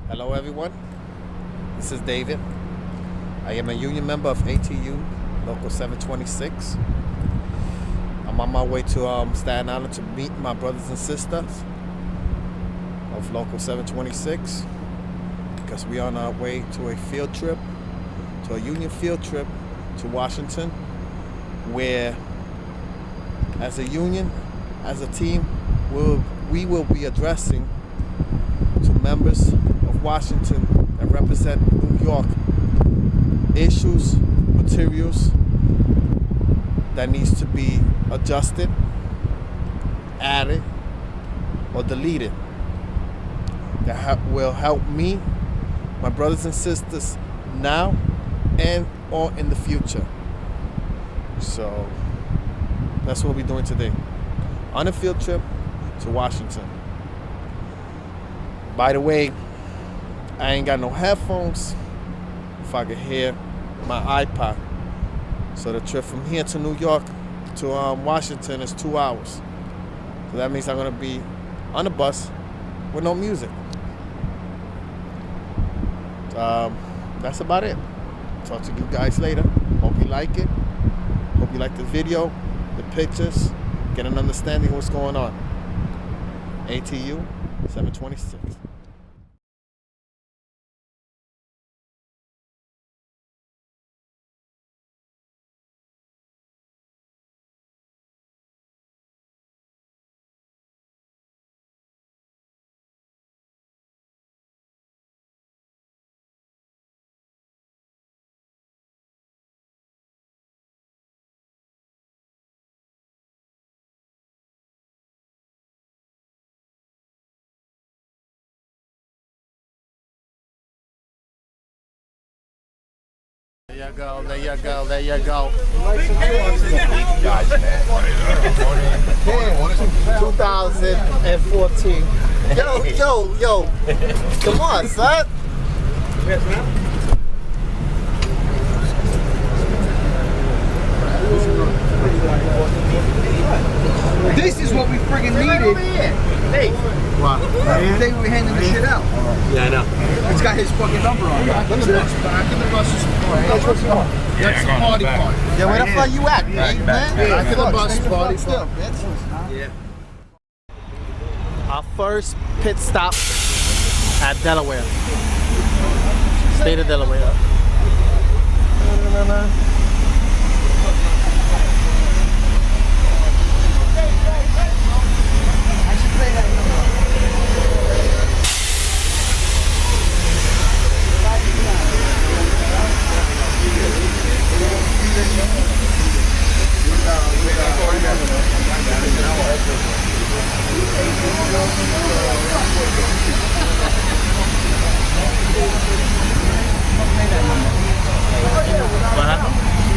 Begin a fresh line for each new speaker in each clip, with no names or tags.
Hello everyone, this is David. I am a union member of ATU Local 726. I'm on my way to Staten Island to meet my brothers and sisters of Local 726 because we are on our way to a field trip, to a union field trip to Washington, where as a union, as a team, we will be addressing to members of Washington that represent New York issues, materials that needs to be adjusted, added, or deleted that will help me, my brothers and sisters now and or in the future. So that's what we're doing today. On a field trip to Washington. By the way, I ain't got no headphones. If I could hear my iPod. So the trip from here to New York to Washington is 2 hours. So that means I'm gonna be on the bus with no music. That's about it. Talk to you guys later. Hope you like it. Hope you like the video, the pictures, get an understanding of what's going on. ATU 726. There you go, there you go, there you go. 2014. Yo. Come on, son.
This is what we friggin' needed.
Hey. What?
The day we were handing the shit out.
Yeah, I know.
It's got his fucking number on it.
Back in the bus is
That's what's wrong.
That's the party part. Yeah, where the fuck you at, man? Back in the bus, party part.
Yeah.
Our first pit stop at Delaware. State of Delaware.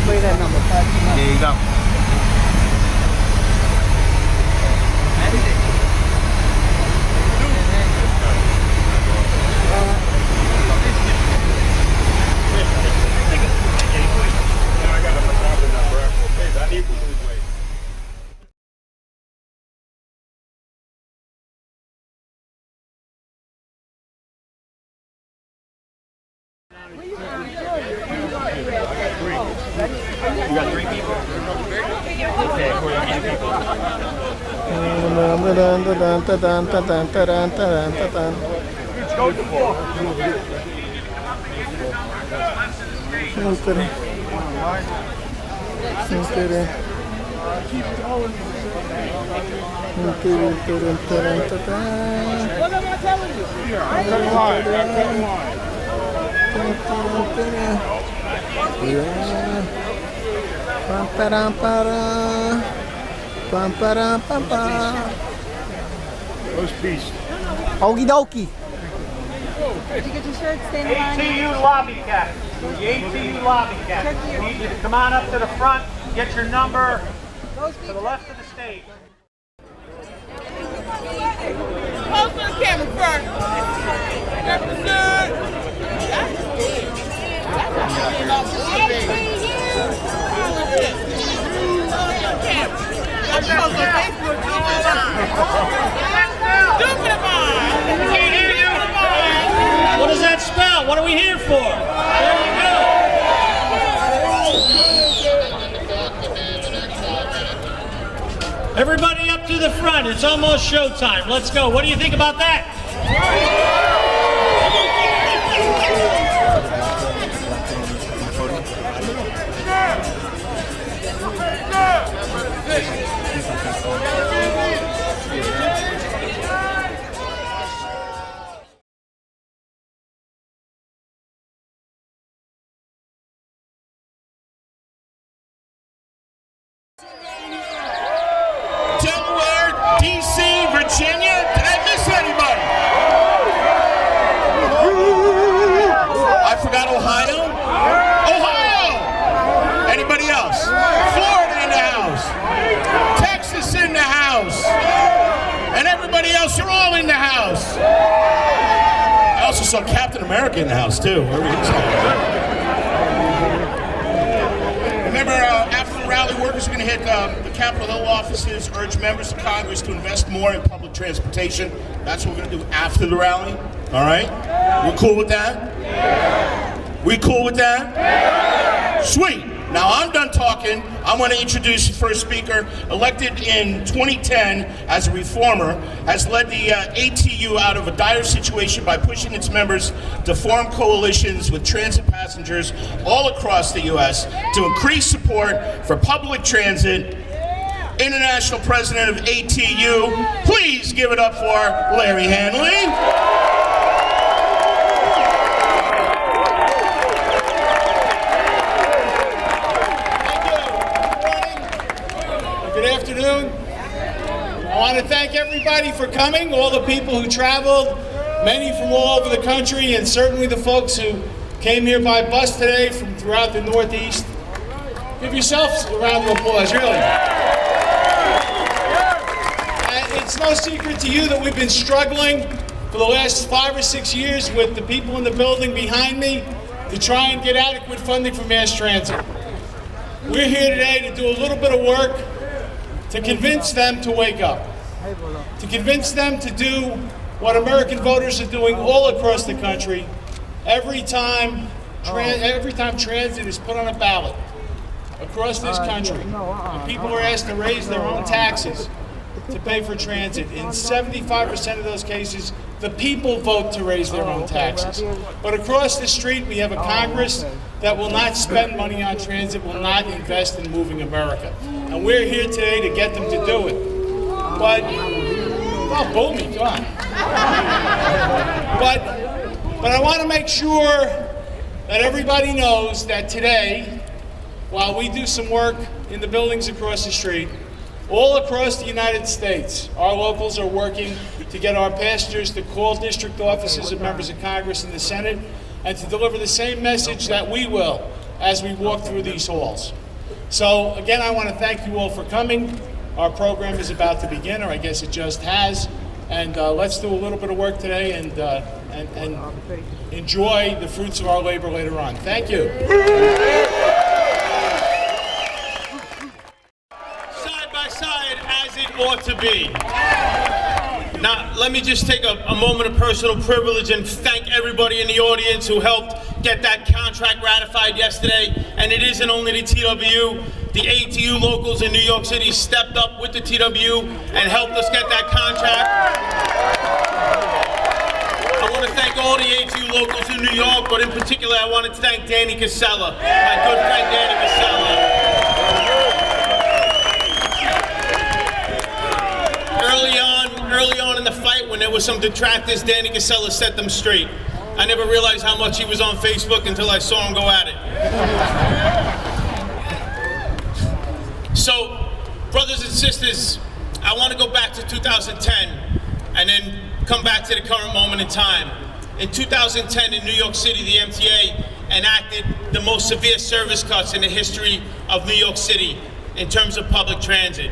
Play that number.
There you go.
You got 3 people? Okay, we're 8 people. Go to 4.
What am I telling you?
Roast beast.
Okie dokie.
Did you get your shirt? Stay in the line.
ATU lobby cat. The ATU lobby cat. I need you to come on up to the front, get your number to the left of the stage.
Post on the camera first. Represent. What
What are we here for? There you go. Everybody up to the front. It's almost showtime. Let's go. What do you think about that?
Delaware, D.C., Virginia. Did I miss anybody? I forgot Ohio. Ohio. Anybody else? Florida in the house. Texas in the house. And everybody else, you're all in the house. I also saw Captain America in the house too. Where were you? Remember, after the rally, workers are going to hit the Capitol Hill offices, urge members of Congress to invest more in public transportation. That's what we're going to do after the rally. All right? We're cool with that? Yeah. We cool with that? Yeah. Sweet. Now I'm done talking. I want to introduce the first speaker, elected in 2010 as a reformer, has led the ATU out of a dire situation by pushing its members to form coalitions with transit passengers all across the U.S. to increase support for public transit. International President of ATU, please give it up for Larry Hanley.
Good afternoon. I want to thank everybody for coming, all the people who traveled, many from all over the country, and certainly the folks who came here by bus today from throughout the Northeast. Give yourselves a round of applause, really. It's no secret to you that we've been struggling for the last 5 or 6 years with the people in the building behind me to try and get adequate funding for mass transit. We're here today to do a little bit of work to convince them to wake up, to convince them to do what American voters are doing all across the country every time transit is put on a ballot across this country. And people are asked to raise their own taxes to pay for transit. In 75% of those cases, the people vote to raise their own taxes. But across the street, we have a Congress that will not spend money on transit, will not invest in moving America. And we're here today to get them to do it. But, well, boo me, come on. But I want to make sure that everybody knows that today, while we do some work in the buildings across the street, all across the United States, our locals are working to get our passengers to call district offices of members of Congress and the Senate and to deliver the same message that we will as we walk through these halls. So again, I want to thank you all for coming. Our program is about to begin, or I guess it just has, and let's do a little bit of work today and enjoy the fruits of our labor later on. Thank you.
As it ought to be. Now, let me just take a moment of personal privilege and thank everybody in the audience who helped get that contract ratified yesterday. And it isn't only the TWU. The ATU locals in New York City stepped up with the TWU and helped us get that contract. I want to thank all the ATU locals in New York, but in particular, I wanted to thank Danny Casella, my good friend Danny Casella. Early on in the fight, when there was some detractors, Danny Casella set them straight. I never realized how much he was on Facebook until I saw him go at it. So, brothers and sisters, I want to go back to 2010 and then come back to the current moment in time. In 2010 in New York City, the MTA enacted the most severe service cuts in the history of New York City in terms of public transit.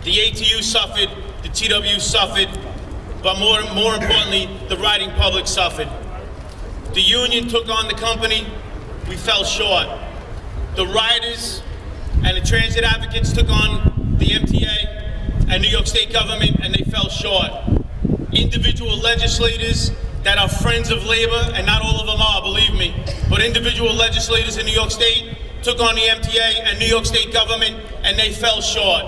The ATU suffered, the TWU suffered, but more importantly, the riding public suffered. The union took on the company, we fell short. The riders and the transit advocates took on the MTA and New York State government, and they fell short. Individual legislators that are friends of labor, and not all of them are, believe me, but individual legislators in New York State took on the MTA and New York State government, and they fell short.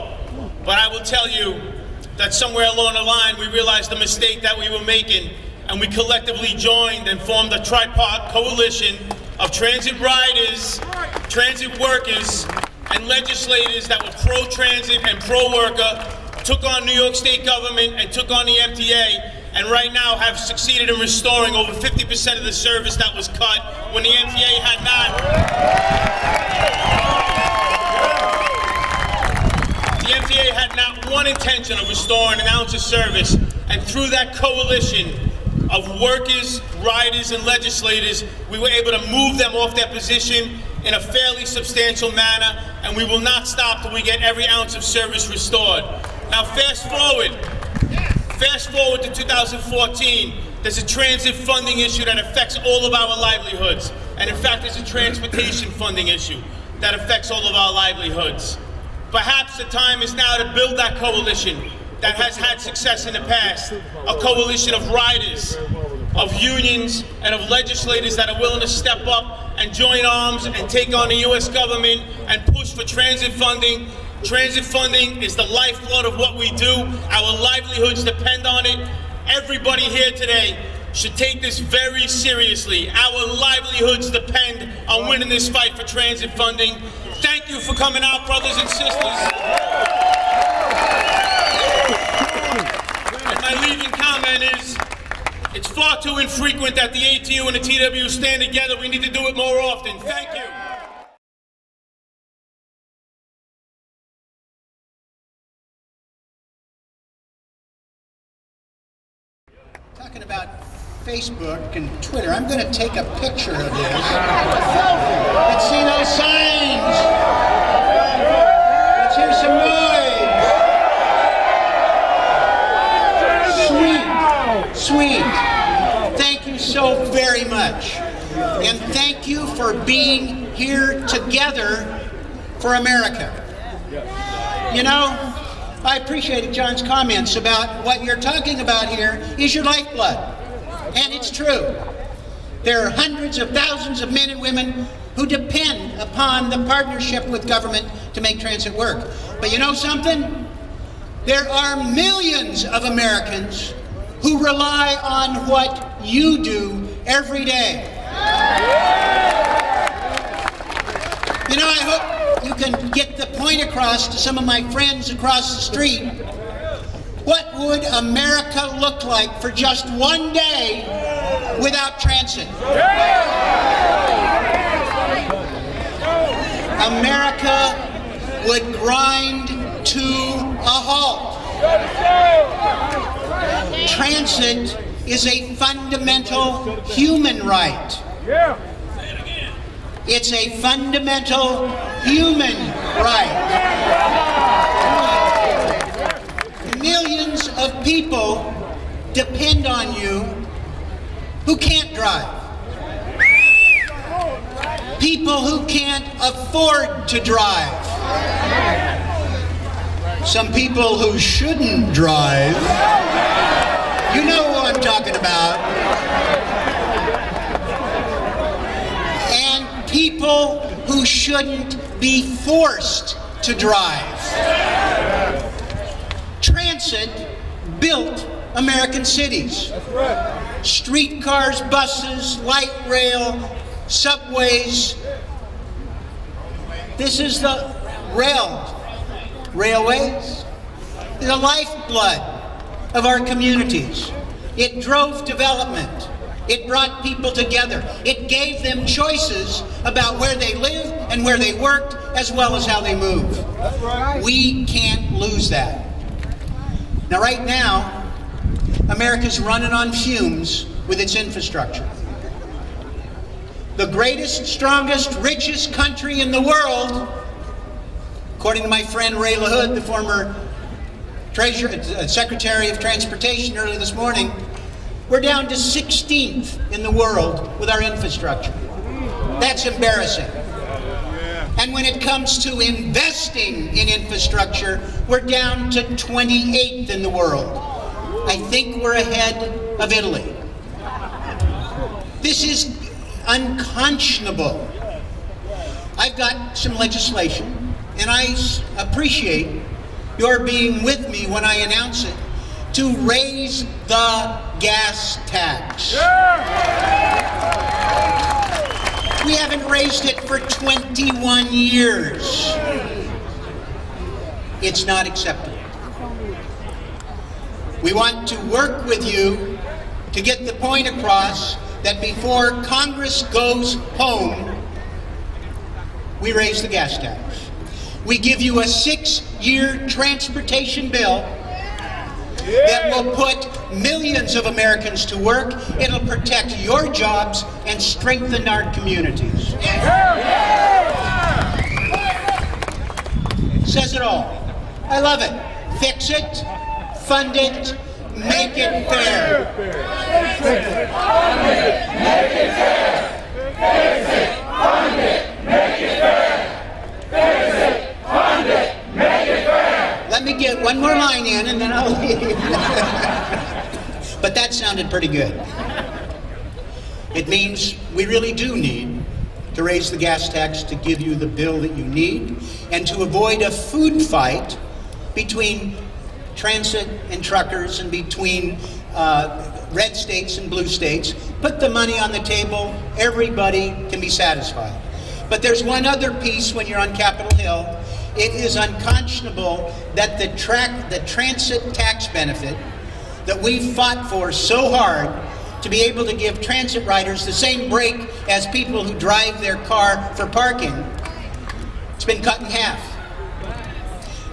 But I will tell you that somewhere along the line, we realized the mistake that we were making, and we collectively joined and formed a tripart coalition of transit riders, transit workers, and legislators that were pro-transit and pro-worker, took on New York State government and took on the MTA, and right now have succeeded in restoring over 50% of the service that was cut when the MTA had not. The MTA had not one intention of restoring an ounce of service, and through that coalition of workers, riders, and legislators, we were able to move them off their position in a fairly substantial manner, and we will not stop till we get every ounce of service restored. Now fast forward to 2014, there's a transit funding issue that affects all of our livelihoods. And in fact, there's a transportation funding issue that affects all of our livelihoods. Perhaps the time is now to build that coalition that has had success in the past, a coalition of riders, of unions, and of legislators that are willing to step up and join arms and take on the U.S. government and push for transit funding. Transit funding is the lifeblood of what we do. Our livelihoods depend on it. Everybody here today should take this very seriously. Our livelihoods depend on winning this fight for transit funding. Thank you for coming out, brothers and sisters. And my leading comment is, it's far too infrequent that the ATU and the TWU stand together. We need to do it more often. Thank you.
Talking about Facebook and Twitter, I'm going to take a picture of this. Let's see those signs. Let's hear some noise. Sweet, sweet. Thank you so very much. And thank you for being here together for America. You know, I appreciated John's comments about what you're talking about here is your lifeblood. And it's true. There are hundreds of thousands of men and women who depend upon the partnership with government to make transit work. But you know something? There are millions of Americans who rely on what you do every day. You know, I hope you can get the point across to some of my friends across the street. What would America look like for just one day without transit? America would grind to a halt. Transit is a fundamental human right. It's a fundamental human right. Millions of people depend on you who can't drive. People who can't afford to drive. Some people who shouldn't drive. You know who I'm talking about. And people who shouldn't be forced to drive. Transit built American cities. Streetcars, buses, light rail, subways. This is the railways, the lifeblood of our communities. It drove development. It brought people together. It gave them choices about where they lived and where they worked, as well as how they moved. We can't lose that. Now, right now, America's running on fumes with its infrastructure. The greatest, strongest, richest country in the world, according to my friend Ray LaHood, the former Secretary of Transportation earlier this morning, we're down to 16th in the world with our infrastructure. That's embarrassing. And when it comes to investing in infrastructure, we're down to 28th in the world. I think we're ahead of Italy. This is unconscionable. I've got some legislation, and I appreciate your being with me when I announce it, to raise the gas tax. We haven't raised it for 21 years. It's not acceptable. We want to work with you to get the point across that before Congress goes home, we raise the gas tax. We give you a 6-year transportation bill that will put millions of Americans to work. It'll protect your jobs and strengthen our communities. Says it all. I love it. Fix it, fund it, make it fair.
Fix it, fund it, make it fair. Fix it, fund it, make it fair. Fix it, fund it, make it fair.
Let me get one more line in and then I'll leave. But that sounded pretty good. It means we really do need to raise the gas tax to give you the bill that you need and to avoid a food fight between transit and truckers and between red states and blue states. Put the money on the table, everybody can be satisfied. But there's one other piece when you're on Capitol Hill. It is unconscionable that the transit tax benefit that we fought for so hard to be able to give transit riders the same break as people who drive their car for parking, it's been cut in half.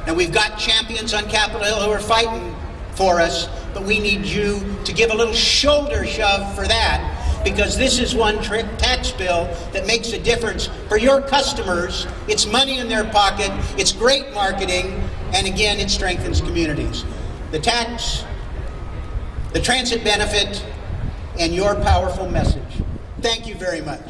Now we've got champions on Capitol Hill who are fighting for us, but we need you to give a little shoulder shove for that, because this is one tax bill that makes a difference for your customers. It's money in their pocket, it's great marketing, and again, it strengthens communities. The tax, the transit benefit, and your powerful message. Thank you very much.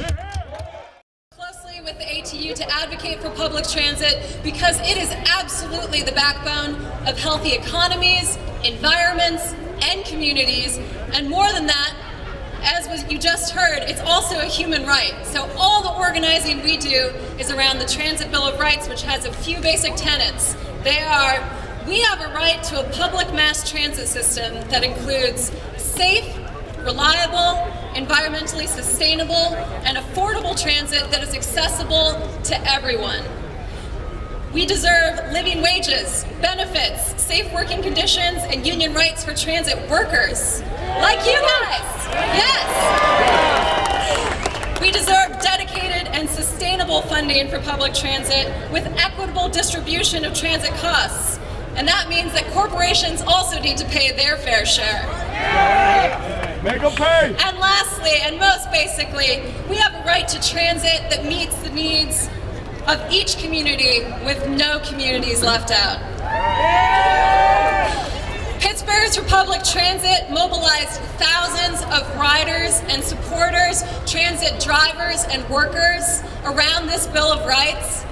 Closely with the ATU to advocate for public transit because it is absolutely the backbone of healthy economies, environments, and communities, and more than that, as you just heard, it's also a human right. So all the organizing we do is around the Transit Bill of Rights, which has a few basic tenets. They are, we have a right to a public mass transit system that includes safe, reliable, environmentally sustainable, and affordable transit that is accessible to everyone. We deserve living wages, benefits, safe working conditions, and union rights for transit workers, like you guys. Yes! We deserve dedicated and sustainable funding for public transit with equitable distribution of transit costs. And that means that corporations also need to pay their fair share.
Make them pay.
And lastly, and most basically, we have a right to transit that meets the needs of each community with no communities left out. Pittsburgh's for Public Transit mobilized thousands of riders and supporters, transit drivers and workers around this Bill of Rights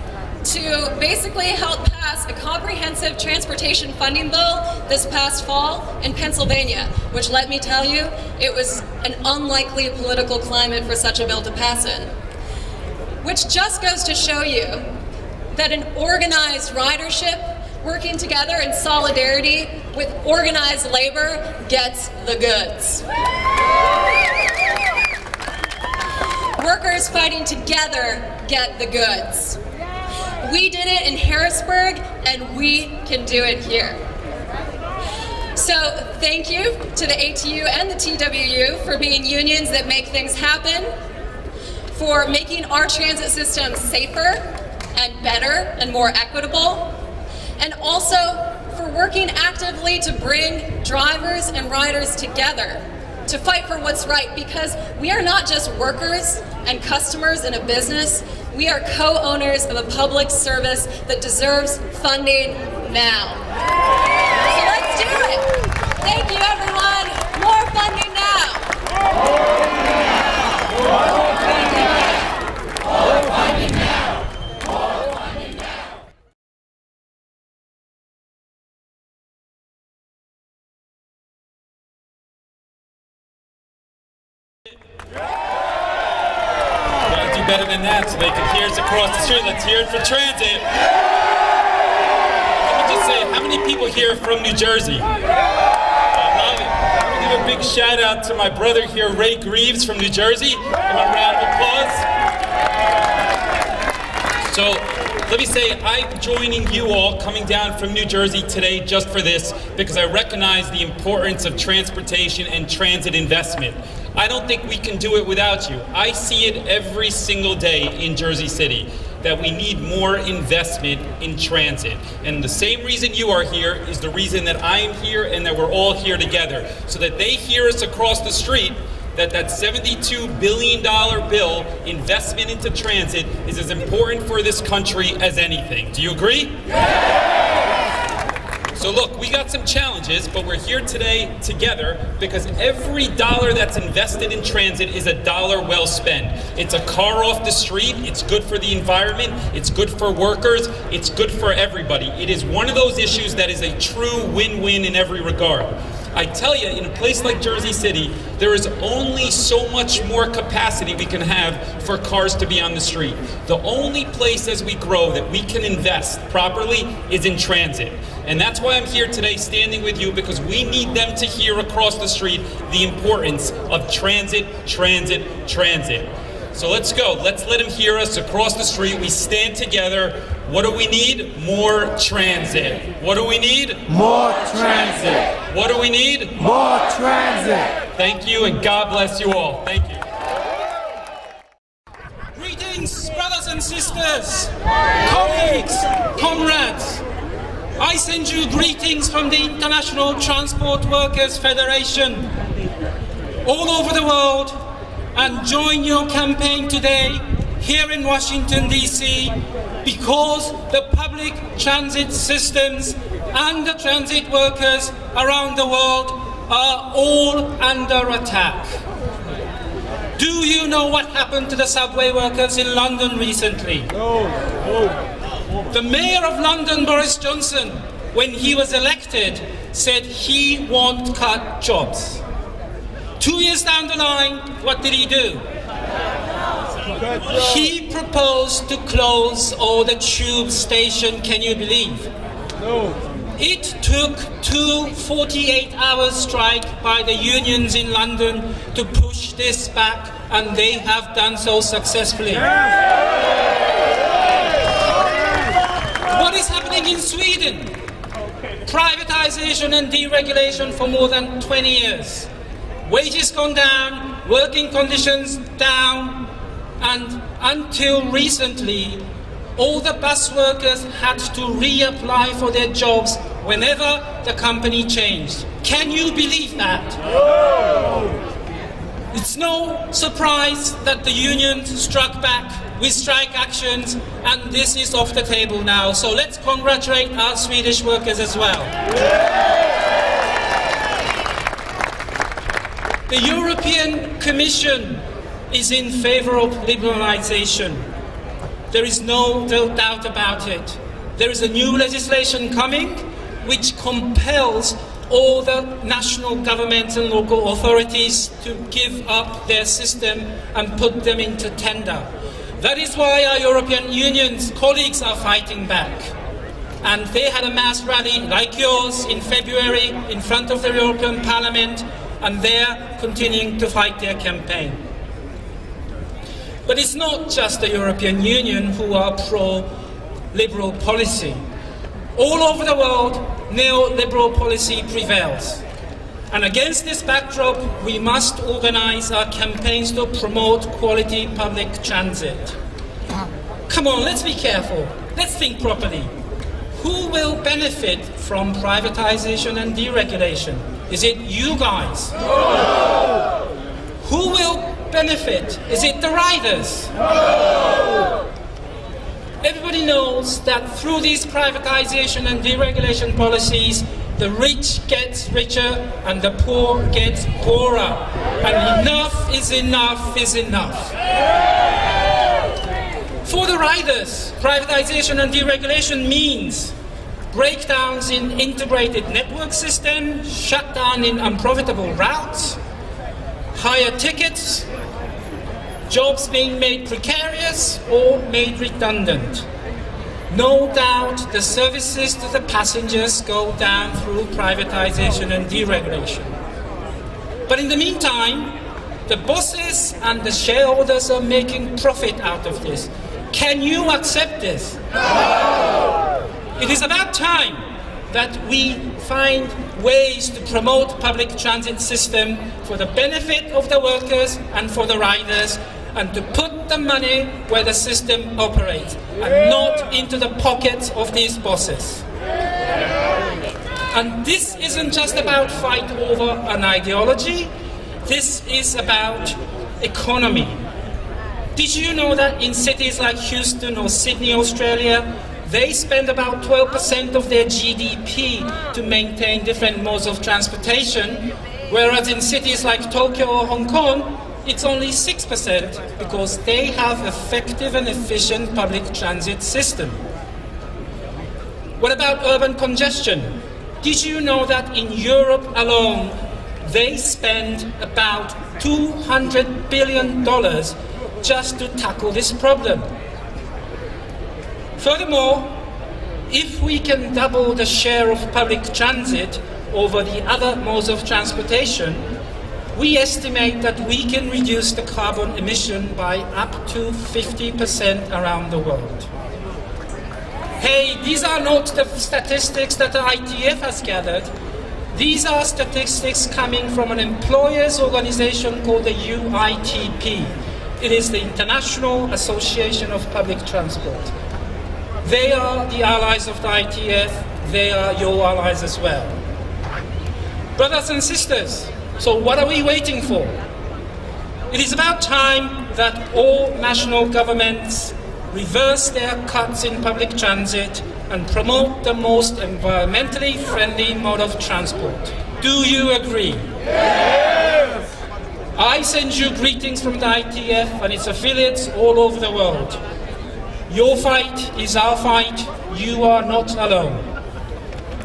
to basically help pass a comprehensive transportation funding bill this past fall in Pennsylvania, which, let me tell you, it was an unlikely political climate for such a bill to pass in. Which just goes to show you that an organized ridership working together in solidarity with organized labor gets the goods. Workers fighting together get the goods. We did it in Harrisburg, and we can do it here. So thank you to the ATU and the TWU for being unions that make things happen, for making our transit system safer and better and more equitable, and also for working actively to bring drivers and riders together to fight for what's right, because we are not just workers and customers in a business, we are co-owners of a public service that deserves funding now. So let's do it. Thank you, everyone. More funding now.
Yeah!
better than that so they can hear us across the street. Let's hear it for transit. Let me just say, how many people here are from New Jersey? I love it. I'm going to give a big shout out to my brother here, Ray Greaves from New Jersey. Give him a round of applause. So let me say, I'm joining you all coming down from New Jersey today just for this, because I recognize the importance of transportation and transit investment. I don't think we can do it without you. I see it every single day in Jersey City, that we need more investment in transit. And the same reason you are here is the reason that I am here and that we're all here together, so that they hear us across the street that $72 billion bill investment into transit is as important for this country as anything. Do you agree? So look, we got some challenges, but we're here today together because every dollar that's invested in transit is a dollar well spent. It's a car off the street, it's good for the environment, it's good for workers, it's good for everybody. It is one of those issues that is a true win-win in every regard. I tell you, in a place like Jersey City, there is only so much more capacity we can have for cars to be on the street. The only place as we grow that we can invest properly is in transit. And that's why I'm here today standing with you, because we need them to hear across the street the importance of transit, transit, transit. So let's go. Let's let them hear us across the street. We stand together. What do we need? More transit. What do we need?
More transit.
What do we need?
More transit.
Thank you, and God bless you all. Thank you.
Greetings, brothers and sisters, colleagues, comrades. I send you greetings from the International Transport Workers Federation all over the world, and join your campaign today here in Washington, D.C., because the public transit systems and the transit workers around the world are all under attack. Do you know what happened to the subway workers in London recently? The Mayor of London, Boris Johnson, when he was elected, said he won't cut jobs. 2 years down the line, what did he do? He proposed to close all the tube stations, can you believe?
No.
It took 2 48-hour strikes by the unions in London to push this back, and they have done so successfully. What is happening in Sweden? Privatization and deregulation for more than 20 years. Wages gone down, working conditions down, and until recently, all the bus workers had to reapply for their jobs whenever the company changed. Can you believe that? It's no surprise that the union struck back with strike actions, and this is off the table now. So let's congratulate our Swedish workers as well. The European Commission is in favor of liberalization. There is no doubt about it. There is a new legislation coming which compels all the national governments and local authorities to give up their system and put them into tender. That is why our European Union's colleagues are fighting back. And they had a mass rally like yours in February in front of the European Parliament, and they're continuing to fight their campaign. But it's not just the European Union who are pro-liberal policy. All over the world, neoliberal policy prevails. And against this backdrop, we must organize our campaigns to promote quality public transit. Come on, let's be careful. Let's think properly. Who will benefit from privatization and deregulation? Is it you guys? No! Who will benefit? Is it the riders? No! Everybody knows that through these privatization and deregulation policies, the rich gets richer and the poor gets poorer. And enough is enough is enough. For the riders, privatization and deregulation means breakdowns in integrated network system, shutdown in unprofitable routes, higher tickets, jobs being made precarious or made redundant. No doubt the services to the passengers go down through privatization and deregulation. But in the meantime, the bosses and the shareholders are making profit out of this. Can you accept this? No! It is about time that we find ways to promote public transit system for the benefit of the workers and for the riders, and to put the money where the system operates and not into the pockets of these bosses. And this isn't just about fight over an ideology, this is about economy. Did you know that in cities like Houston or Sydney, Australia, they spend about 12% of their GDP to maintain different modes of transportation, whereas in cities like Tokyo or Hong Kong, it's only 6% because they have effective and efficient public transit system. What about urban congestion? Did you know that in Europe alone, they spend about $200 billion just to tackle this problem? Furthermore, if we can double the share of public transit over the other modes of transportation, we estimate that we can reduce the carbon emission by up to 50% around the world. Hey, these are not the statistics that the ITF has gathered. These are statistics coming from an employers' organization called the UITP. It is the International Association of Public Transport. They are the allies of the ITF, they are your allies as well. Brothers and sisters, so what are we waiting for? It is about time that all national governments reverse their cuts in public transit and promote the most environmentally friendly mode of transport. Do you agree? Yes! I send you greetings from the ITF and its affiliates all over the world. Your fight is our fight. You are not alone.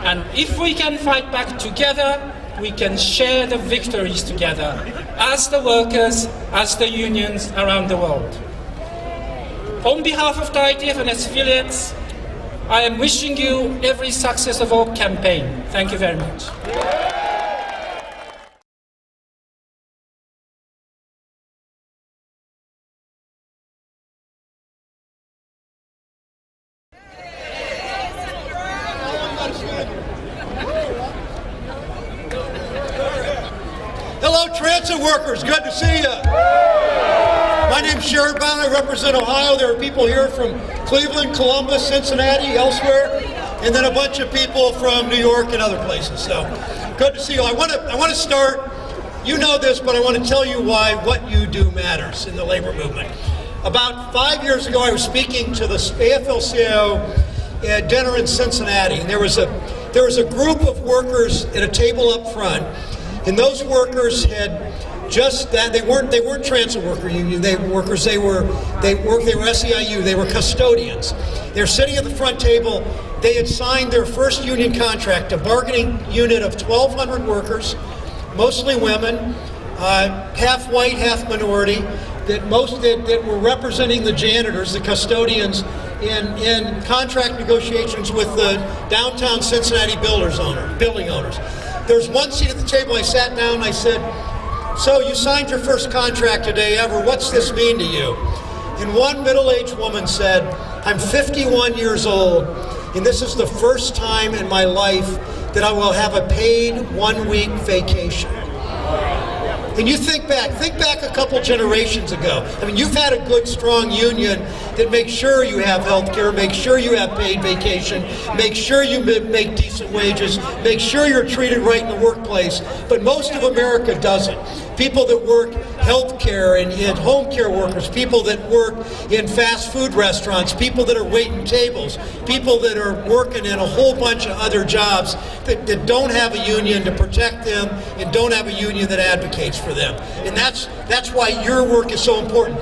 And if we can fight back together, we can share the victories together as the workers, as the unions around the world. On behalf of the ITF and its affiliates, I am wishing you every success of our campaign. Thank you very much.
Hello, transit workers. Good to see you. My name's Sherrod Brown. I represent Ohio. There are people here from Cleveland, Columbus, Cincinnati, elsewhere, and then a bunch of people from New York and other places. So, good to see you. I want to start. You know this, but I want to tell you why what you do matters in the labor movement. About 5 years ago, I was speaking to the AFL-CIO at dinner in Cincinnati, and there was a group of workers at a table up front. And those workers had just that they weren't transit worker union. They were SEIU. They were custodians. They were sitting at the front table. They had signed their first union contract, a bargaining unit of 1,200 workers, mostly women, half white, half minority, that were representing the janitors, the custodians, in contract negotiations with the downtown Cincinnati building owners. There was one seat at the table. I sat down and I said, "So you signed your first contract today ever. What's this mean to you?" And one middle-aged woman said, "I'm 51 years old, and this is the first time in my life that I will have a paid 1-week vacation." And you think back a couple generations ago. I mean, you've had a good, strong union that makes sure you have health care, make sure you have paid vacation, make sure you make decent wages, make sure you're treated right in the workplace. But most of America doesn't. People that work health care and home care workers, people that work in fast food restaurants, people that are waiting tables, people that are working in a whole bunch of other jobs that don't have a union to protect them and don't have a union that advocates for them. And that's why your work is so important.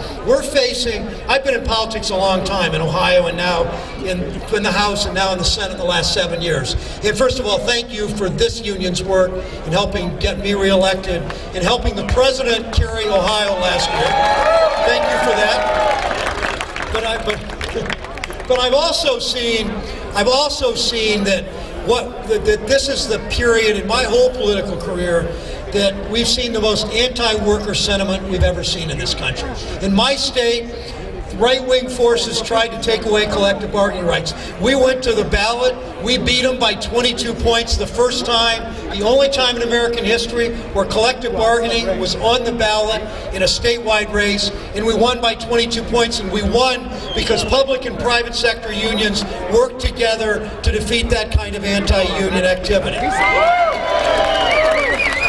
I've been in politics a long time in Ohio and now in the House and now in the Senate the last 7 years. And first of all, thank you for this union's work in helping get me reelected and helping the President carry Ohio last year. Thank you But I've also seen that that this is the period in my whole political career that we've seen the most anti-worker sentiment we've ever seen in this country. In my state, right-wing forces tried to take away collective bargaining rights. We went to the ballot. We beat them by 22 points the first time, the only time in American history where collective bargaining was on the ballot in a statewide race, and we won by 22 points, and we won because public and private sector unions worked together to defeat that kind of anti-union activity.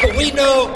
But we know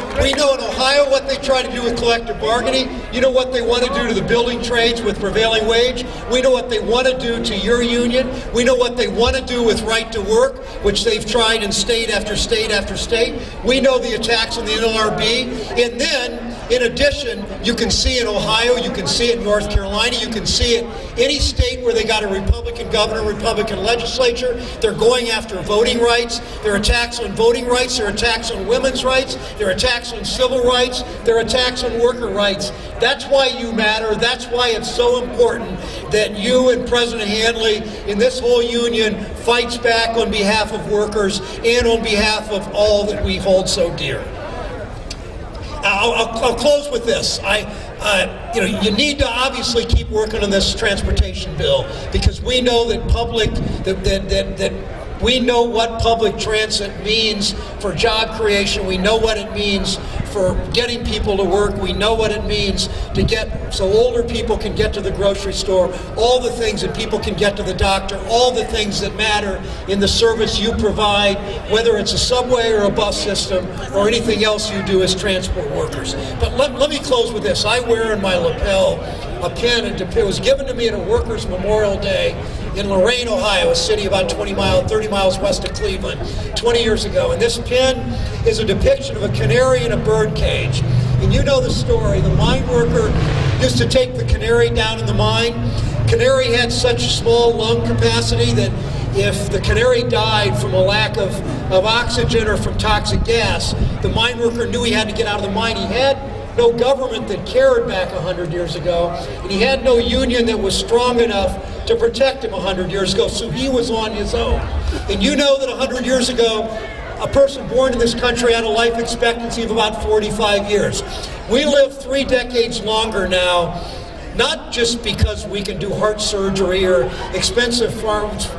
in Ohio what they try to do with collective bargaining. You know what they want to do to the building trades with prevailing wage. We know what they want to do to your union. We know what they want to do with right to work, which they've tried in state after state after state. We know the attacks on the NLRB. And then, in addition, you can see in Ohio, you can see it in North Carolina, you can see it any state where they got a Republican governor, Republican legislature. They're going after voting rights. There are attacks on voting rights. There are attacks on women's rights. There are attacks on civil rights. There are attacks on worker rights. That's why you matter. That's why it's so important that you and President Handley and this whole union fights back on behalf of workers and on behalf of all that we hold so dear. I'll close with this. You need to obviously keep working on this transportation bill because we know that we know what public transit means for job creation. We know what it means for getting people to work. We know what it means to get so older people can get to the grocery store, all the things that people can get to the doctor, all the things that matter in the service you provide, whether it's a subway or a bus system or anything else you do as transport workers. But let me close with this. I wear in my lapel a pin, and it was given to me at a Workers' Memorial Day in Lorain, Ohio, a city about 30 miles west of Cleveland, 20 years ago. And this pin is a depiction of a canary in a bird cage. And you know the story. The mine worker used to take the canary down in the mine. Canary had such small lung capacity that if the canary died from a lack of oxygen or from toxic gas, the mine worker knew he had to get out of the mine. He had no government that cared back 100 years ago, and he had no union that was strong enough to protect him 100 years ago, so he was on his own. And you know that 100 years ago, a person born in this country had a life expectancy of about 45 years. We live 3 decades longer now, not just because we can do heart surgery or expensive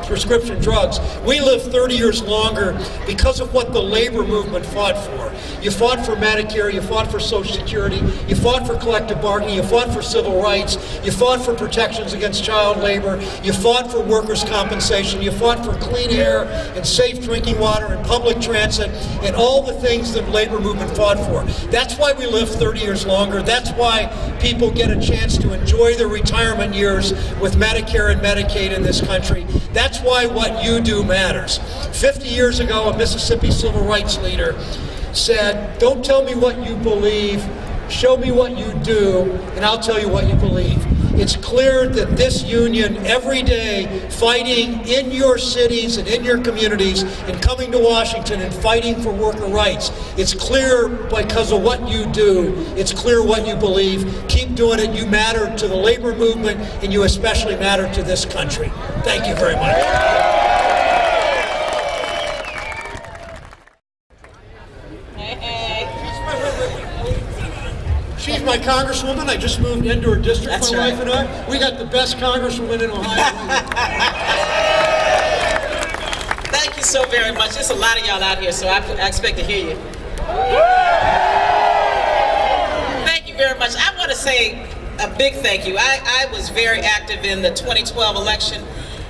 prescription drugs. We live 30 years longer because of what the labor movement fought for. You fought for Medicare, you fought for Social Security, you fought for collective bargaining, you fought for civil rights, you fought for protections against child labor, you fought for workers' compensation, you fought for clean air and safe drinking water and public transit and all the things that the labor movement fought for. That's why we live 30 years longer. That's why people get a chance to enjoy their retirement years with Medicare and Medicaid in this country. That's why what you do matters. 50 years ago, a Mississippi civil rights leader said, "Don't tell me what you believe, show me what you do, and I'll tell you what you believe." It's clear that this union, every day, fighting in your cities and in your communities and coming to Washington and fighting for worker rights, it's clear because of what you do. It's clear what you believe. Keep doing it. You matter to the labor movement, and you especially matter to this country. Thank you very much. She's my congresswoman. I just moved into her district,
That's
my
right.
wife and I. We got the best congresswoman in Ohio.
Thank you so very much. There's a lot of y'all out here, so I expect to hear you. Thank you very much. I want to say a big thank you. I was very active in the 2012 election,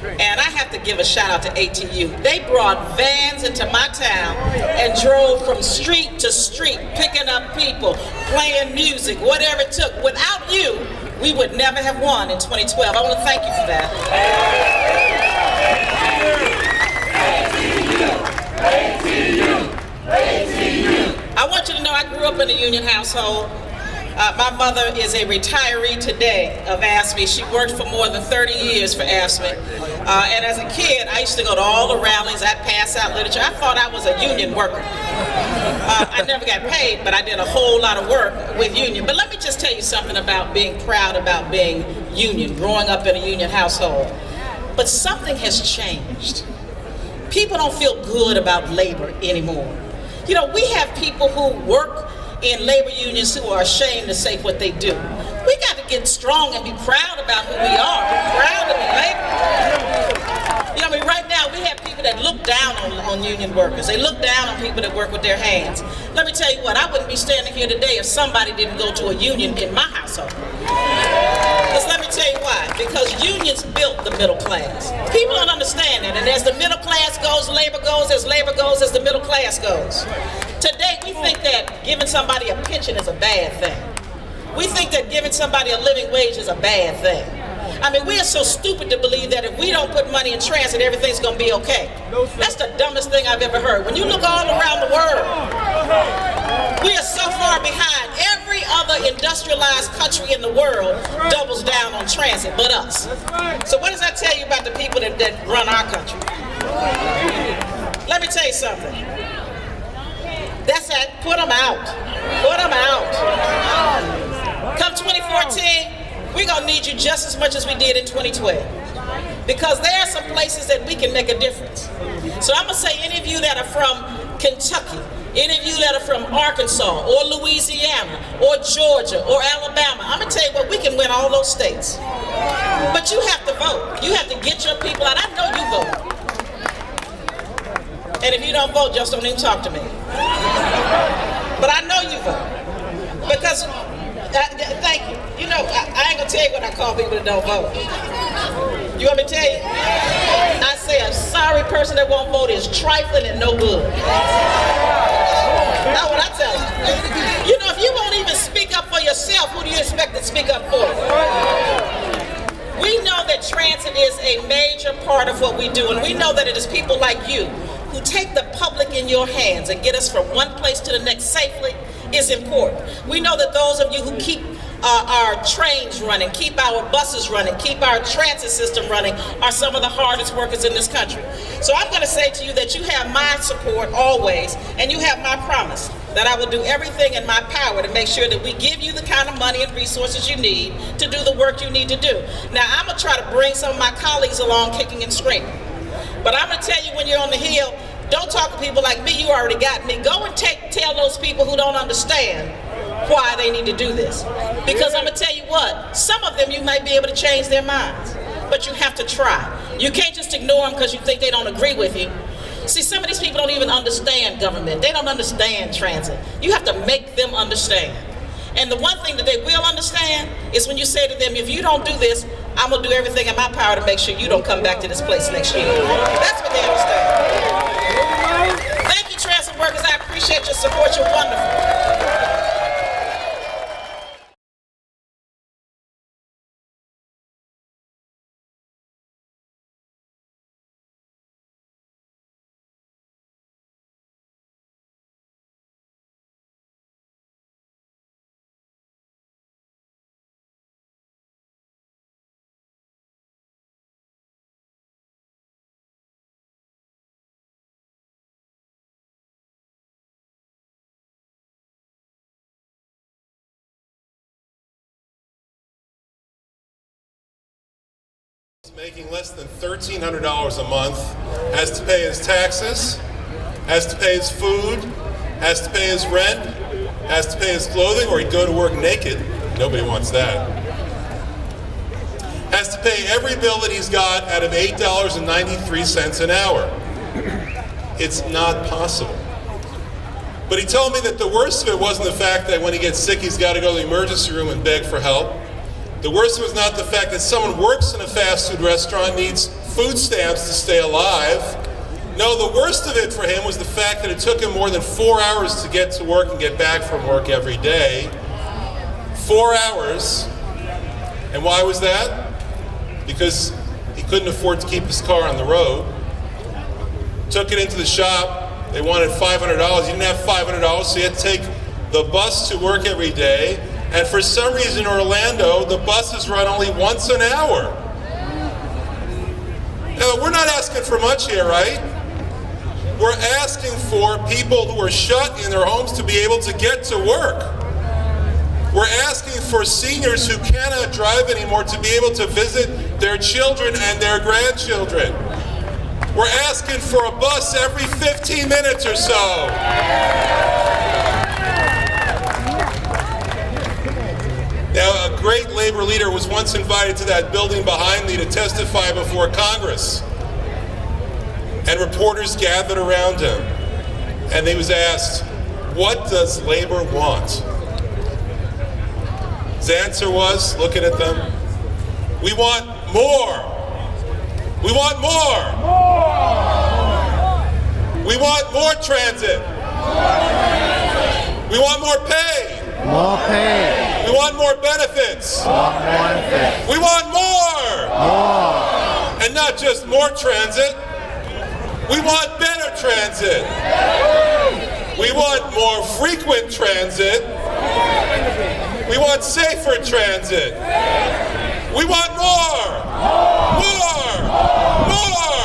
and I have to give a shout out to ATU. They brought vans into my town and drove from street to street, picking up people, playing music, whatever it took. Without you, we would never have won in 2012. I want to thank you for that. I want you to know I grew up in a union household. My mother is a retiree today of AFSCME. She worked for more than 30 years for AFSCME. And as a kid, I used to go to all the rallies. I'd pass out literature. I thought I was a union worker. I never got paid, but I did a whole lot of work with union. But let me just tell you something about being proud about being union, growing up in a union household. But something has changed. People don't feel good about labor anymore. You know, we have people who work in labor unions who are ashamed to say what they do. We got to get strong and be proud about who we are. Be proud to be labor. You know, I mean, right now we have people that look down on union workers. They look down on people that work with their hands. Let me tell you what, I wouldn't be standing here today if somebody didn't go to a union in my household. Because let me tell you why. Because unions built the middle class. People don't understand that. And as the middle class goes, labor goes. As labor goes, as the middle class goes. Today we think that giving somebody a pension is a bad thing. We think that giving somebody a living wage is a bad thing. I mean, we are so stupid to believe that if we don't put money in transit, everything's going to be okay. That's the dumbest thing I've ever heard. When you look all around the world, we are so far behind. Every other industrialized country in the world doubles down on transit, but us. So what does that tell you about the people that run our country? Let me tell you something. That's it. Put them out. Put them out. Come 2014, we're going to need you just as much as we did in 2012. Because there are some places that we can make a difference. So I'm going to say any of you that are from Kentucky, any of you that are from Arkansas or Louisiana or Georgia or Alabama, I'm going to tell you what, we can win all those states. But you have to vote. You have to get your people out. I know you vote. And if you don't vote, just don't even talk to me. But I know you vote. Because thank you. You know, I ain't gonna tell you what I call people that don't vote. You want me to tell you? I say a sorry person that won't vote is trifling and no good. That's what I tell you. You know, if you won't even speak up for yourself, who do you expect to speak up for you? We know that transit is a major part of what we do, and we know that it is people like you who take the public in your hands and get us from one place to the next safely is important. We know that those of you who keep our trains running, keep our buses running, keep our transit system running are some of the hardest workers in this country. So I'm going to say to you that you have my support always, and you have my promise that I will do everything in my power to make sure that we give you the kind of money and resources you need to do the work you need to do. Now, I'm going to try to bring some of my colleagues along kicking and screaming. But I'm going to tell you, when you're on the Hill, don't talk to people like me. You already got me. Go and tell those people who don't understand why they need to do this. Because I'm going to tell you what, some of them you might be able to change their minds. But you have to try. You can't just ignore them because you think they don't agree with you. See, some of these people don't even understand government. They don't understand transit. You have to make them understand. And the one thing that they will understand is when you say to them, if you don't do this, I'm going to do everything in my power to make sure you don't come back to this place next year. That's what they understand. Thank you, transit workers. I appreciate your support. You're wonderful.
Making less than $1,300 a month has to pay his taxes, has to pay his food, has to pay his rent, has to pay his clothing, or he'd go to work naked. Nobody wants that. Has to pay every bill that he's got out of $8.93 an hour. It's not possible. But he told me that the worst of it wasn't the fact that when he gets sick he's got to go to the emergency room and beg for help. The worst was not the fact that someone works in a fast food restaurant, needs food stamps to stay alive. No, the worst of it for him was the fact that it took him more than 4 hours to get to work and get back from work every day. 4 hours. And why was that? Because he couldn't afford to keep his car on the road. Took it into the shop. They wanted $500. He didn't have $500, so he had to take the bus to work every day. And for some reason in Orlando, the buses run only once an hour. Now, we're not asking for much here, right? We're asking for people who are shut in their homes to be able to get to work. We're asking for seniors who cannot drive anymore to be able to visit their children and their grandchildren. We're asking for a bus every 15 minutes or so. Now, a great labor leader was once invited to that building behind me to testify before Congress. And reporters gathered around him. And he was asked, what does labor want? His answer was, looking at them, we want more. We want more. We want more transit. We want more pay.
More pay.
We want more benefits.
More benefits.
We want more.
More.
And not just more transit. We want better transit. We want more frequent transit. We want safer transit. We want more. More. More.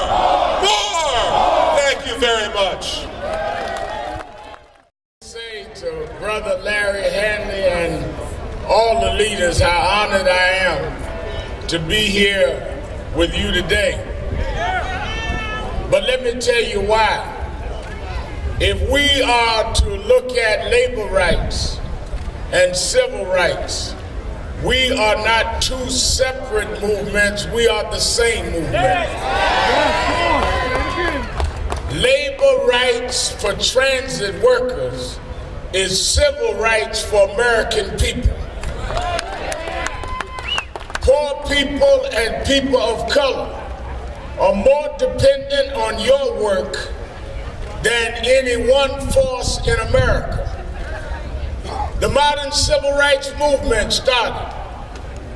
More. Thank you very much.
Say to Brother Larry Hanley and all the leaders how honored I am to be here with you today. But let me tell you why. If we are to look at labor rights and civil rights, we are not two separate movements, we are the same movement. Labor rights for transit workers is civil rights for American people. Poor people and people of color are more dependent on your work than any one force in America. The modern civil rights movement started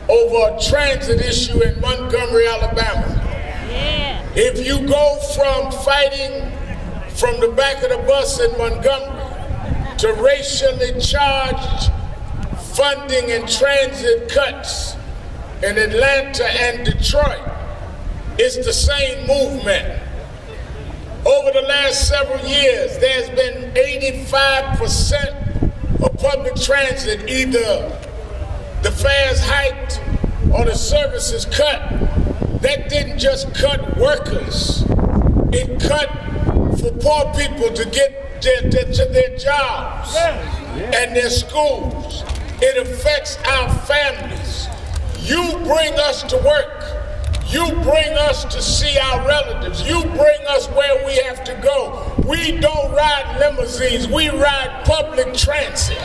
over a transit issue in Montgomery, Alabama. Yeah. If you go from fighting from the back of the bus in Montgomery to racially charged funding and transit cuts in Atlanta and Detroit, it's the same movement. Over the last several years, there's been 85% of public transit, either the fares hiked or the services cut. That didn't just cut workers. It cut for poor people to get to their jobs and their schools. It affects our families. You bring us to work. You bring us to see our relatives. You bring us where we have to go. We don't ride limousines. We ride public transit.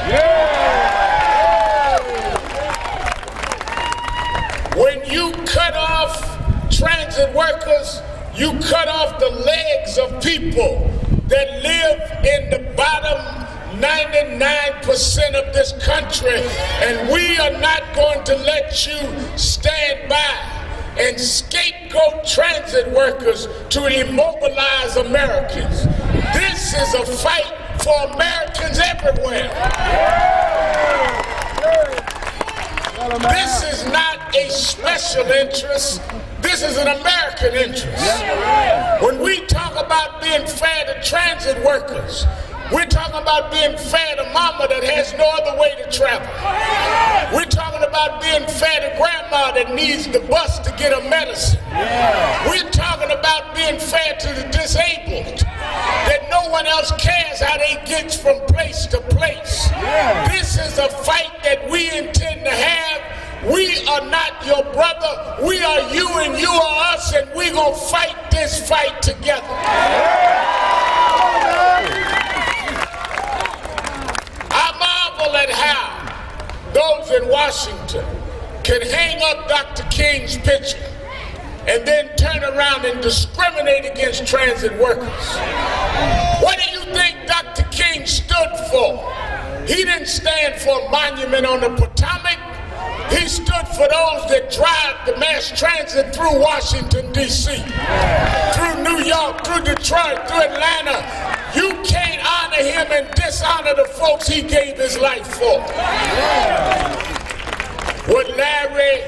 When you cut off transit workers, you cut off the legs of people that live in the bottom 99% of this country, and we are not going to let you stand by and scapegoat transit workers to immobilize Americans. This is a fight for Americans everywhere. This is not a special interest. This is an American interest. When we talk about being fair to transit workers, we're talking about being fair to mama that has no other way to travel. We're talking about being fair to grandma that needs the bus to get her medicine. We're talking about being fair to the disabled, that no one else cares how they get from place to place. This is a fight that we intend to have. We are not your brother. We are you and you are us, and we're going to fight this fight together. I marvel at how those in Washington can hang up Dr. King's picture and then turn around and discriminate against transit workers. What do you think Dr. King stood for? He didn't stand for a monument on the Potomac. He stood for those that drive the mass transit through Washington, D.C., through New York, through Detroit, through Atlanta. You can't honor him and dishonor the folks he gave his life for. What Larry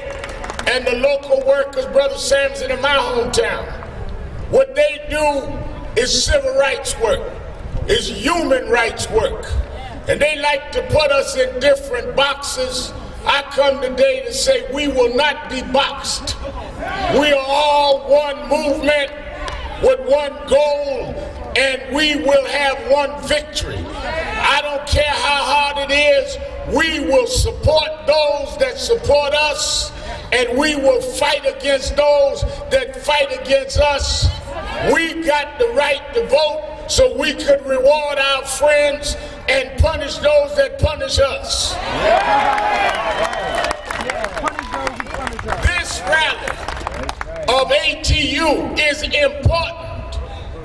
and the local workers, Brother Samson in my hometown, what they do is civil rights work, is human rights work. And they like to put us in different boxes. I come today to say we will not be boxed. We are all one movement with one goal, and we will have one victory. I don't care how hard it is, we will support those that support us, and we will fight against those that fight against us. We got the right to vote so we could reward our friends and punish those that punish us. This rally of ATU is important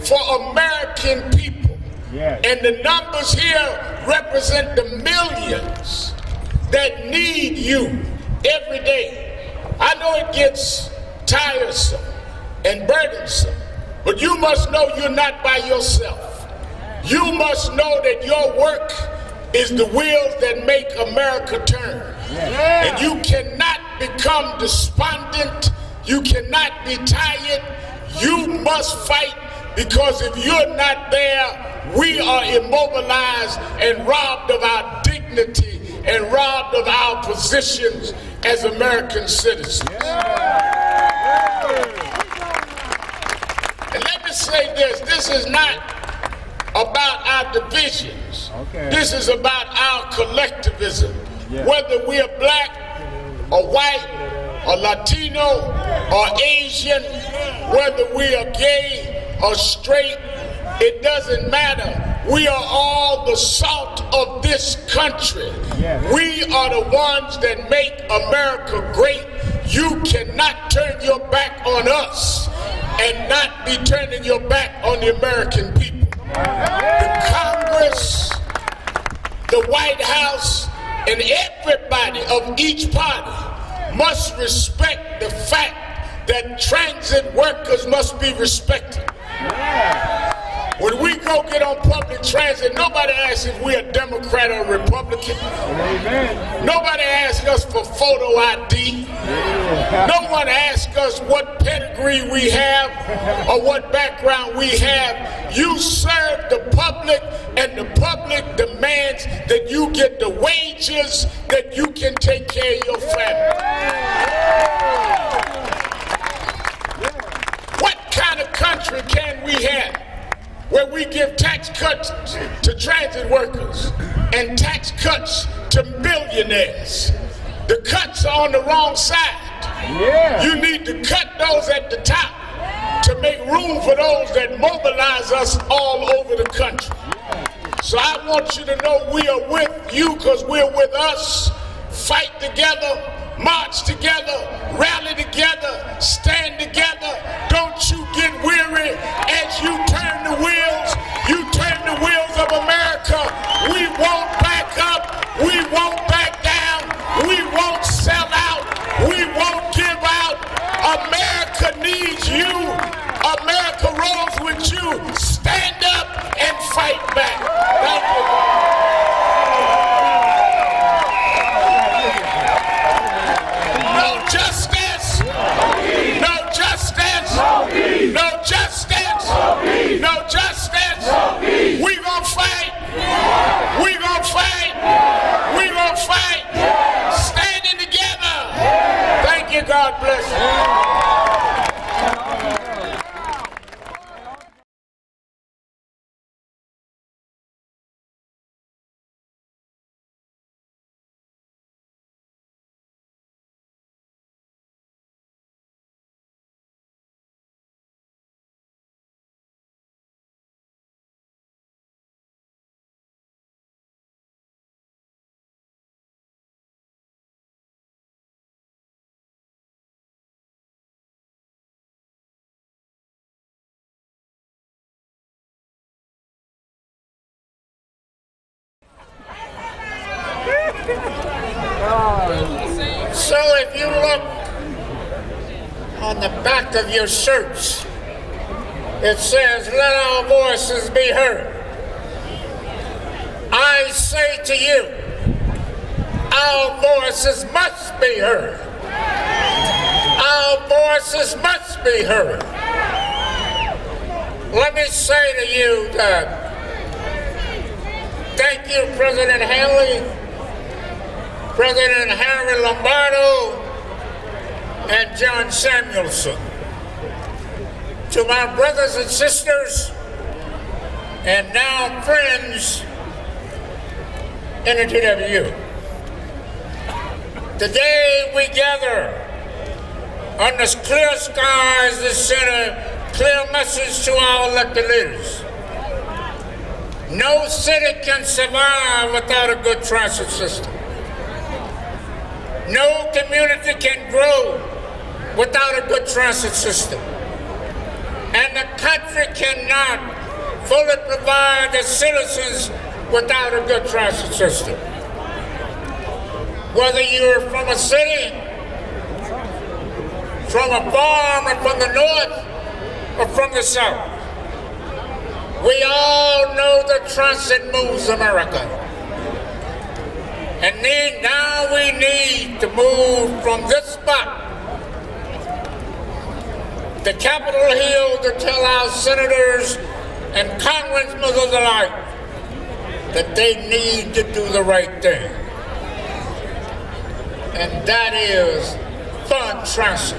for American people. And the numbers here represent the millions that need you every day. I know it gets tiresome and burdensome, but you must know you're not by yourself. You must know that your work is the wheels that make America turn. And you cannot become despondent. You cannot be tired. You must fight, because if you're not there, we are immobilized and robbed of our dignity and robbed of our positions as American citizens. And let me say this is not about our divisions. This is about our collectivism. Whether we are black or white or Latino or Asian, whether we are gay or straight, it doesn't matter. We are all the salt of this country. We are the ones that make America great. You cannot turn your back on us and not be turning your back on the American people. The Congress, the White House, and everybody of each party must respect the fact that transit workers must be respected. When we go get on public transit, nobody asks if we're a Democrat or a Republican. Nobody asks us for photo ID. No one asks us what pedigree we have or what background we have. You serve the public, and the public demands that you get the wages that you can take care of your family. What kind of country can we have where we give tax cuts to transit workers and tax cuts to billionaires? The cuts are on the wrong side. You need to cut those at the top to make room for those that mobilize us all over the country. So I want you to know we are with you because we're with us. Fight together, march together, rally together, stand together. Don't you get weary as you turn the wheels. You turn the wheels of America. We won't back up. We won't back down. We won't sell out. We won't give out. America needs you. America rolls with you. Stand up and fight back. Thank you. No justice. No justice. No justice. No justice. We gonna fight. We gonna fight. We gonna fight. Standing together. Thank you. God bless you. So if you look on the back of your shirts, it says, "Let our voices be heard." I say to you, our voices must be heard. Our voices must be heard. Let me say to you that thank you, President Haley, President Harry Lombardo, and John Samuelson. To my brothers and sisters, and now friends in the TWU. Today we gather under clear skies to send a clear message to our elected leaders. No city can survive without a good transit system. No community can grow without a good transit system. And the country cannot fully provide the citizens without a good transit system. Whether you're from a city, from a farm, or from the north, or from the south, we all know that transit moves America. And now we need to move from this spot to Capitol Hill to tell our senators and congressmen alike that they need to do the right thing. And that is fund transit.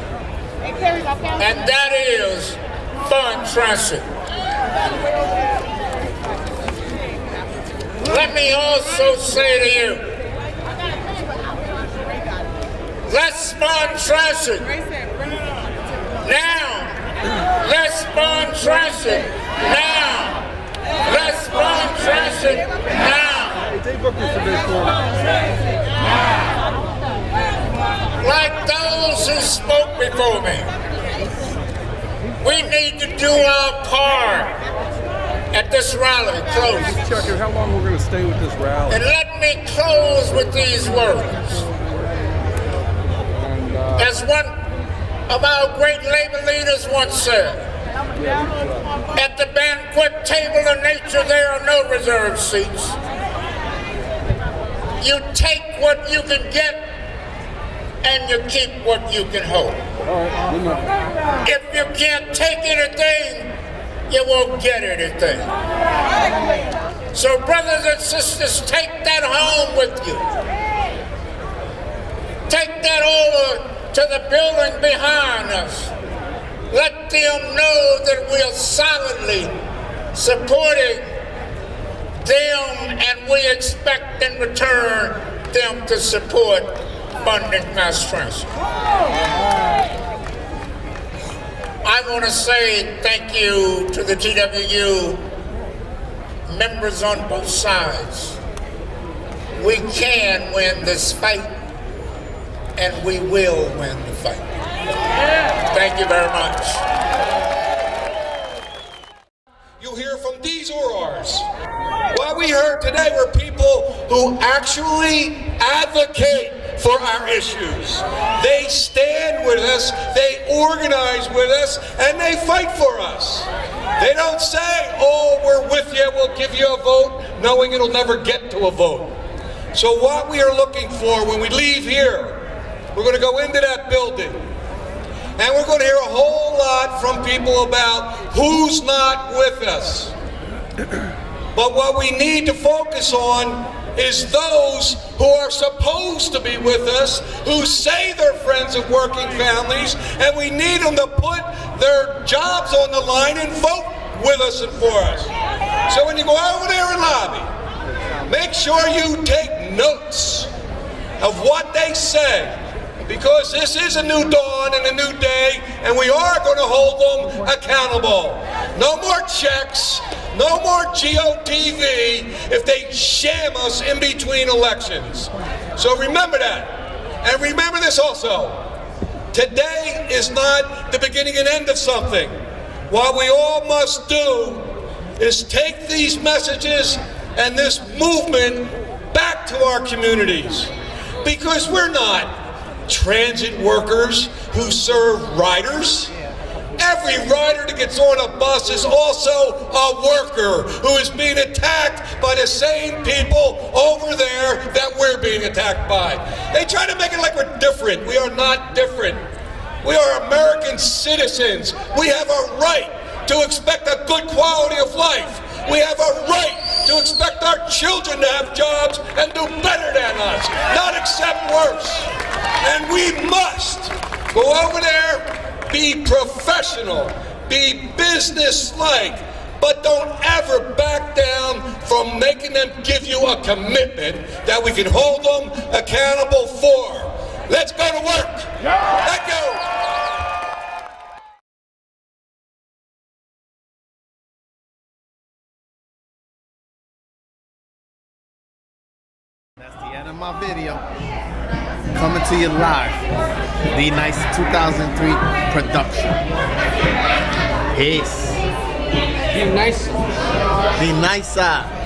And that is fund transit. Let me also say to you, let's fund transit. Now, let's fund transit. Now, let's fund transit. Now. Like those who spoke before me, we need to do our part at this rally. Close.
Chuck, how long we're going to stay with this rally?
And let me close with these words. As one of our great labor leaders once said, at the banquet table of nature there are no reserved seats. You take what you can get and you keep what you can hold. If you can't take anything, you won't get anything. So brothers and sisters, take that home with you. Take that over to the building behind us. Let them know that we are solidly supporting them, and we expect in return them to support funding mass transit. I want to say thank you to the TWU members on both sides. We can win this fight, and we will win the fight. Thank you very much.
You'll hear from these orators. What we heard today were people who actually advocate for our issues. They stand with us, they organize with us, and they fight for us. They don't say, oh, we're with you, we'll give you a vote, knowing it'll never get to a vote. So what we are looking for when we leave here, we're going to go into that building, and we're going to hear a whole lot from people about who's not with us. But what we need to focus on is those who are supposed to be with us, who say they're friends of working families, and we need them to put their jobs on the line and vote with us and for us. So when you go over there and lobby, make sure you take notes of what they say, because this is a new dawn and a new day, and we are going to hold them accountable. No more checks, no more GOTV if they sham us in between elections. So remember that. And remember this also. Today is not the beginning and end of something. What we all must do is take these messages and this movement back to our communities. Because we're not transit workers who serve riders. Every rider that gets on a bus is also a worker who is being attacked by the same people over there that we're being attacked by. They try to make it like we're different. We are not different. We are American citizens. We have a right to expect a good quality of life. We have a right to expect our children to have jobs and do better than us, not accept worse. And we must go over there, be professional, be business-like, but don't ever back down from making them give you a commitment that we can hold them accountable for. Let's go to work. Thank you.
That's the end of my video. Coming to you live. The Nice 2003 production. Peace.
Be nice.
Be nicer.